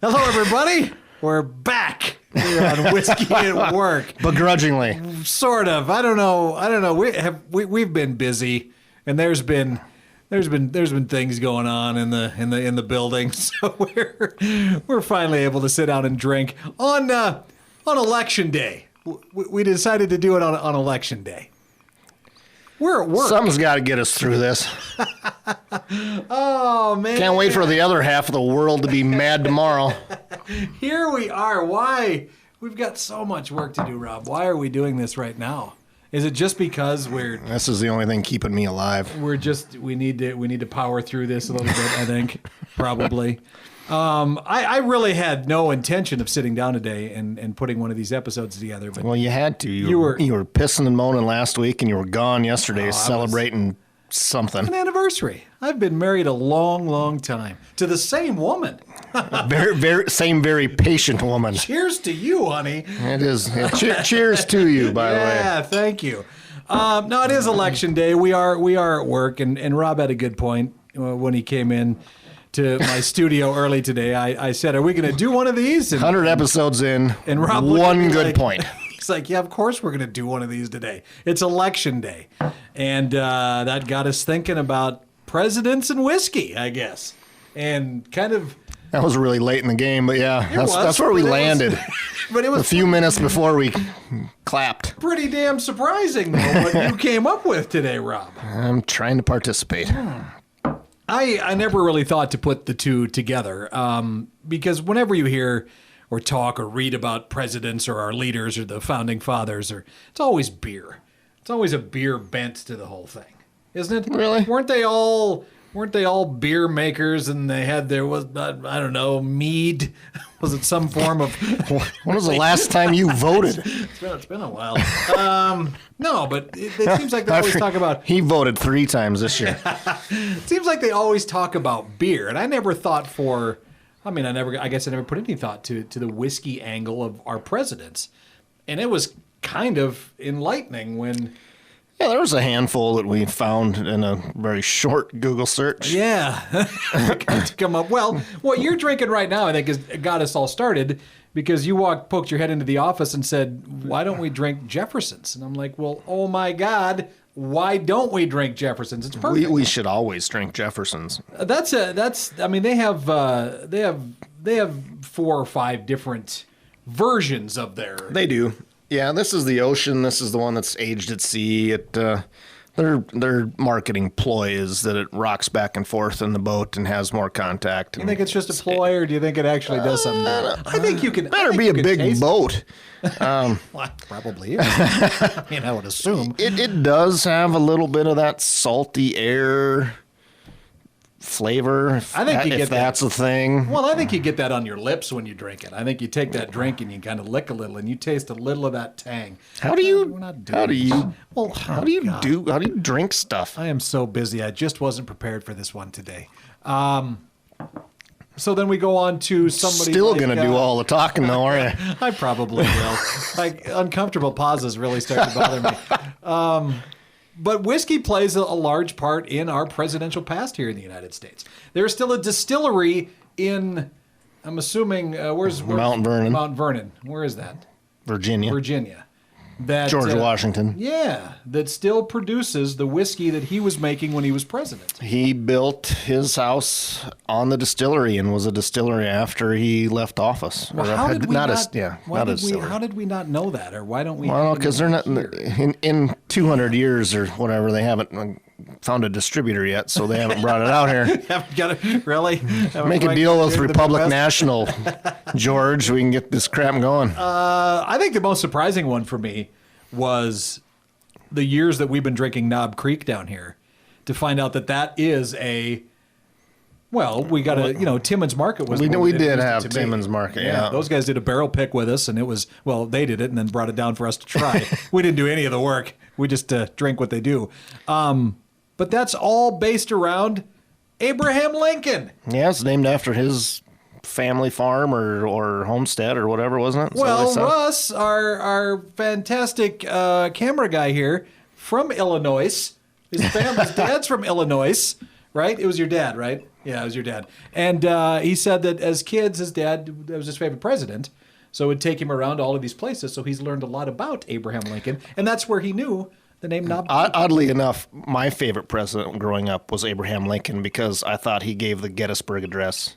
Hello, everybody. We're back here on Whiskey at Work. Begrudgingly. Sort of. I don't know. We've been busy, and there's been things going on in the building. So we're finally able to sit down and drink on election day. We decided to do it on election day. We're at work. Something's got to get us through this. Oh, man. Can't wait for the other half of the world to be mad tomorrow. Here we are. Why? We've got so much work to do, Rob. Why are we doing this right now? Is it just because This is the only thing keeping me alive. we need to power through this a little bit, I think, probably. I really had no intention of sitting down today and putting one of these episodes together. But Well, you had to. You were pissing and moaning last week, and you were gone yesterday celebrating something. An anniversary. I've been married a long, long time to the same woman. Very patient woman. Cheers to you, honey. It is. Cheers to you, by the way. Yeah, thank you. No, it is election day. We are at work, and Rob had a good point when he came in to my studio early today. I said, "Are we going to do one of these?" 100 episodes in, and Rob one good point. He's like, "Yeah, of course we're going to do one of these today. It's election day," and that got us thinking about presidents and whiskey, I guess, and kind of. That was really late in the game, but yeah, that's where we landed. But it was a few minutes before we clapped. Pretty damn surprising, though, what you came up with today, Rob. I'm trying to participate. I never really thought to put the two together because whenever you hear or talk or read about presidents or our leaders or the founding fathers, it's always beer. It's always a beer bent to the whole thing, isn't it? Really? Weren't they all beer makers and they had I don't know, mead? Was it some form of... When was the last time you voted? It's been a while. No, but it seems like they always talk about... He voted 3 times this year. It seems like they always talk about beer, and I never thought I guess I never put any thought to the whiskey angle of our presidents. And it was kind of enlightening when... Yeah, there was a handful that we found in a very short Google search. Yeah, to come up. Well, what you're drinking right now, I think, has got us all started because you poked your head into the office and said, "Why don't we drink Jeffersons?" And I'm like, "Well, oh my God, why don't we drink Jeffersons? It's perfect." We should always drink Jeffersons. I mean, they have 4 or 5 different versions of their. They do. Yeah, this is the ocean. This is the one that's aged at sea. Their marketing ploy is that it rocks back and forth in the boat and has more contact. You think it's just a ploy, or do you think it actually does something? I think you can. Better be a big boat. Well, probably. I mean, I would assume it does have a little bit of that salty air flavor. If that's a thing. Well, I think you get that on your lips when you drink it. I think you take that drink and you kind of lick a little, and you taste a little of that tang. How do you drink stuff? I am so busy. I just wasn't prepared for this one today. So then we go on to somebody. Still going to do all the talking, though, aren't you? I probably will. Like uncomfortable pauses really start to bother me. But whiskey plays a large part in our presidential past here in the United States. There's still a distillery in, I'm assuming, where's Mount Vernon. Mount Vernon. Where is that? Virginia. George Washington. Yeah, that still produces the whiskey that he was making when he was president. He built his house on the distillery and was a distillery after he left office. Well, how did we not know that, or why don't we? Well, because they're not in 200 years or whatever. They haven't found a distributor yet, so they haven't brought it out here. Haven't got it, really? Make a deal with Republic National, George. We can get this crap going. I think the most surprising one for me was the years that we've been drinking Knob Creek down here to find out that is a. Well, we got Timmins Market was. We did have Timmins Market. Yeah, those guys did a barrel pick with us, and it was they did it and then brought it down for us to try. We didn't do any of the work. We just drink what they do. But that's all based around Abraham Lincoln. Yeah, it's named after his family farm or homestead or whatever, wasn't it? Well, Russ, our fantastic camera guy here from Illinois, his dad's from Illinois, right? It was your dad, right? Yeah, it was your dad. And he said that as kids, his dad was his favorite president. So it would take him around to all of these places. So he's learned a lot about Abraham Lincoln. And that's where he knew the name Knob. Oddly enough, my favorite president growing up was Abraham Lincoln because I thought he gave the Gettysburg Address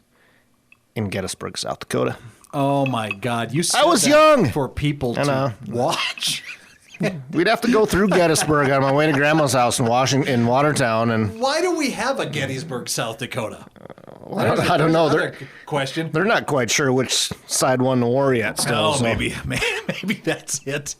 in Gettysburg, South Dakota. Oh, my God. You said I was that young. for people to watch. We'd have to go through Gettysburg on my way to Grandma's house in Watertown. And Why do we have a Gettysburg, South Dakota? I don't know. Question. They're not quite sure which side won the war yet still. Oh, so. maybe that's it.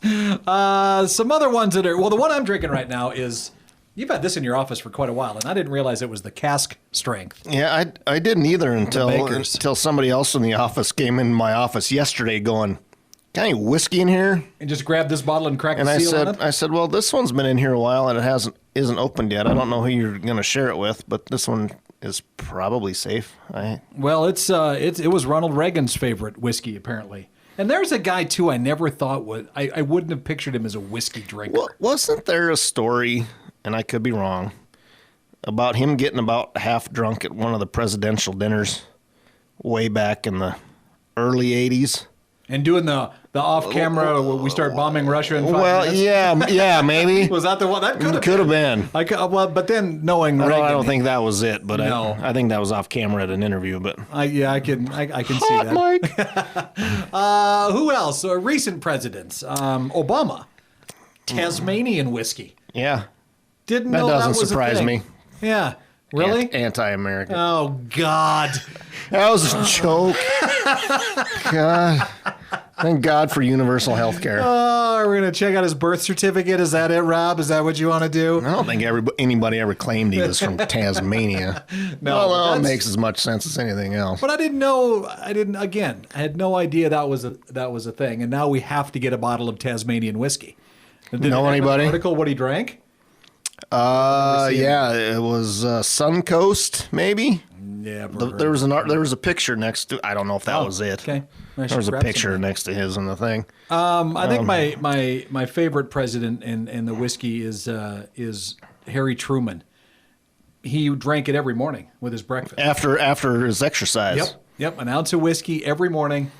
Some other ones that are, well, the one I'm drinking right now is, you've had this in your office for quite a while, and I didn't realize it was the cask strength. Yeah, I didn't either until Bakers. somebody else in the office came in my office yesterday going, got any whiskey in here? And just grab this bottle and crack And the I seal on it? said, well, this one's been in here a while and it isn't opened yet. I don't know who you're going to share it with, but this one is probably safe. Well, it was Ronald Reagan's favorite whiskey, apparently. And there's a guy, too, I never thought I wouldn't have pictured him as a whiskey drinker. Well, wasn't there a story, and I could be wrong, about him getting about half drunk at one of the presidential dinners way back in the early 80s? And doing the off-camera where we start bombing Russia in 5 minutes? Yeah, maybe. Was that the one? That Could have been. Well, but then knowing Reagan, I don't think that was it, but No. I think that was off camera at an interview. But I can see that. Mike. Who else? Recent presidents. Obama. Tasmanian whiskey. Yeah, Didn't that know doesn't that was surprise a thing. me. Yeah. Really? Anti-American. Oh, God. That was a joke. God. Thank God for universal health care. Oh, we're going to check out his birth certificate. Is that it, Rob? Is that what you want to do? I don't think anybody ever claimed he was from Tasmania. No, well, it makes as much sense as anything else. But I didn't know. I had no idea that was a thing. And now we have to get a bottle of Tasmanian whiskey. Did it have an anybody? article what he drank? Yeah, it was Suncoast, maybe. Yeah, There was a picture next to. I don't know if that was it. Okay, There was a picture next to his in the thing. I think my favorite president in the whiskey is Harry Truman. He drank it every morning with his breakfast. After his exercise. Yep, an ounce of whiskey every morning.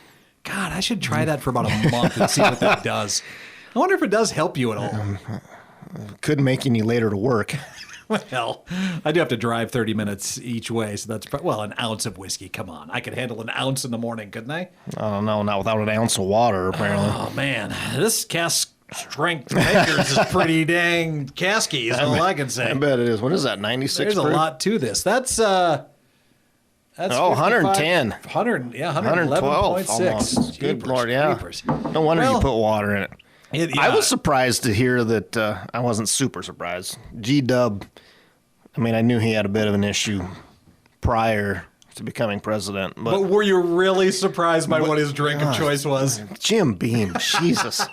God, I should try that for about a month and see what that does. I wonder if it does help you at all. Couldn't make any later to work. Well, I do have to drive 30 minutes each way, so that's an ounce of whiskey. Come on, I could handle an ounce in the morning, couldn't I? I don't know, not without an ounce of water, apparently. Oh man, this cask strength Bakers is pretty dang casky. Is all I can say. I bet it is. What is that? 96. There's a lot to this. That's 110. 111.6. Almost. Good Lord, yeah. Jeepers. No wonder you put water in it. Yeah. I was surprised to hear that. I wasn't super surprised. G-Dub, I mean, I knew he had a bit of an issue prior to becoming president. But were you really surprised by what his drink of choice was? Jim Beam, Jesus.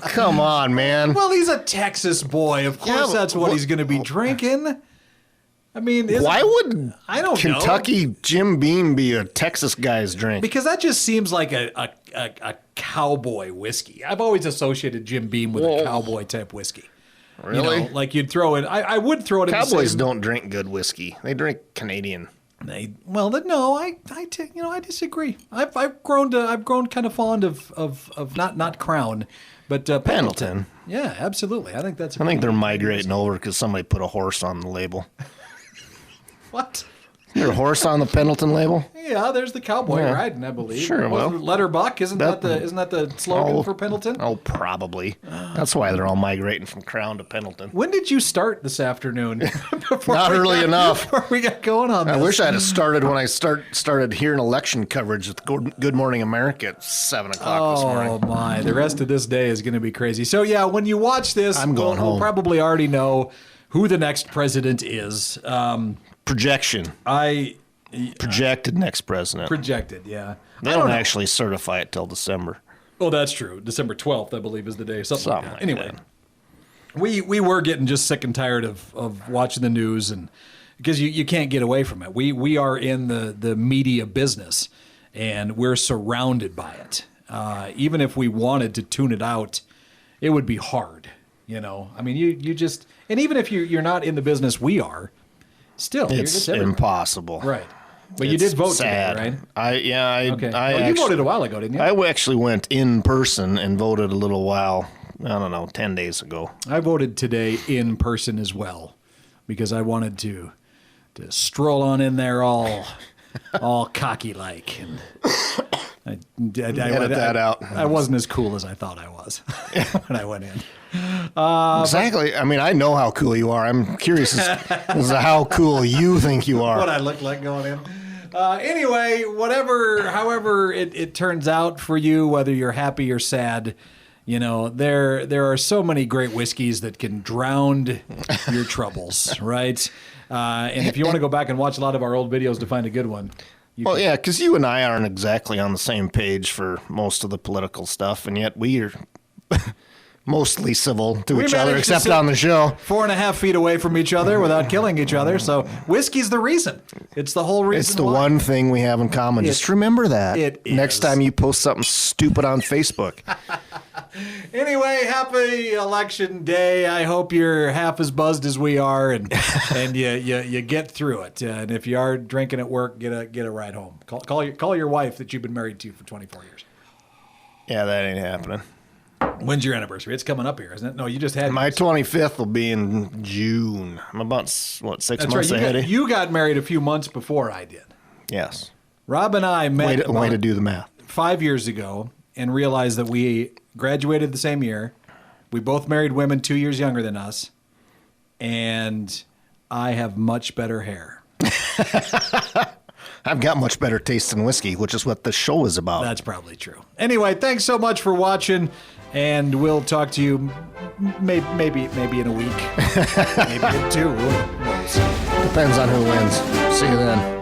Come on, man. Well, he's a Texas boy. Of course that's what he's going to be drinking. I mean, why would I don't Kentucky Jim Beam be a Texas guy's drink? Because that just seems like a cowboy whiskey. I've always associated Jim Beam with a cowboy type whiskey. Really? Like you'd throw it. I would throw it. Cowboys don't drink good whiskey. They drink Canadian. No, I disagree. I've grown kind of fond of not Crown, but Pendleton. Yeah, absolutely. I think that's. I think they're migrating over because somebody put a horse on the label. What? Is there a horse on the Pendleton label? Yeah, there's the cowboy riding, I believe. Sure, well, Letterbuck, isn't that the slogan for Pendleton? Oh, probably. That's why they're all migrating from Crown to Pendleton. When did you start this afternoon? Not early enough. Before we got going on this. I wish I had started when I started hearing election coverage with Good Morning America at 7 o'clock this morning. Oh, my. The rest of this day is going to be crazy. So, yeah, when you watch this, I'm going home. We'll probably already know who the next president is. Projection. Projected next president. Projected, yeah. They don't actually certify it till December. Oh, that's true. December 12th, I believe, is the day. Something like that. Like anyway, that. we were getting just sick and tired of watching the news, and because you can't get away from it. We are in the media business, and we're surrounded by it. Even if we wanted to tune it out, it would be hard. I mean, you just, and even if you're not in the business we are, Still, It's everybody. impossible. Right. But you did vote sad. today, right? Okay. I Well, you actually, voted a while ago, didn't you? I actually went in person and voted a little while, I don't know, 10 days ago. I voted today in person as well because I wanted to stroll on in there all cocky like, and I Edit that out. I wasn't as cool as I thought I was when I went in. Exactly. I mean, I know how cool you are. I'm curious as to how cool you think you are. What I look like going in. Anyway, however it turns out for you, whether you're happy or sad, there are so many great whiskeys that can drown your troubles, right? And if you want to go back and watch a lot of our old videos to find a good one. Well, yeah, because you and I aren't exactly on the same page for most of the political stuff, and yet we are mostly civil to each other, managed to except sit on the show. 4.5 feet away from each other without killing each other. So whiskey's the reason. It's the whole reason. It's the why. one thing we have in common. Just remember that. It next is. time you post something stupid on Facebook. Anyway, happy election day. I hope you're half as buzzed as we are, and you get through it. And if you are drinking at work, get a ride home. Call your wife that you've been married to for 24 years. Yeah, that ain't happening. When's your anniversary? It's coming up here, isn't it? No, you just had My yours. 25th will be in June. I'm about, 6 That's months right. ahead of you? You got married a few months before I did. Yes. Rob and I met Way to about do the math. 5 years ago and realized that we graduated the same year. We both married women 2 years younger than us, and I have much better hair. I've got much better taste in whiskey, which is what the show is about. That's probably true. Anyway, thanks so much for watching, and we'll talk to you maybe in a week, maybe in two. Who knows? Depends on who wins. See you then.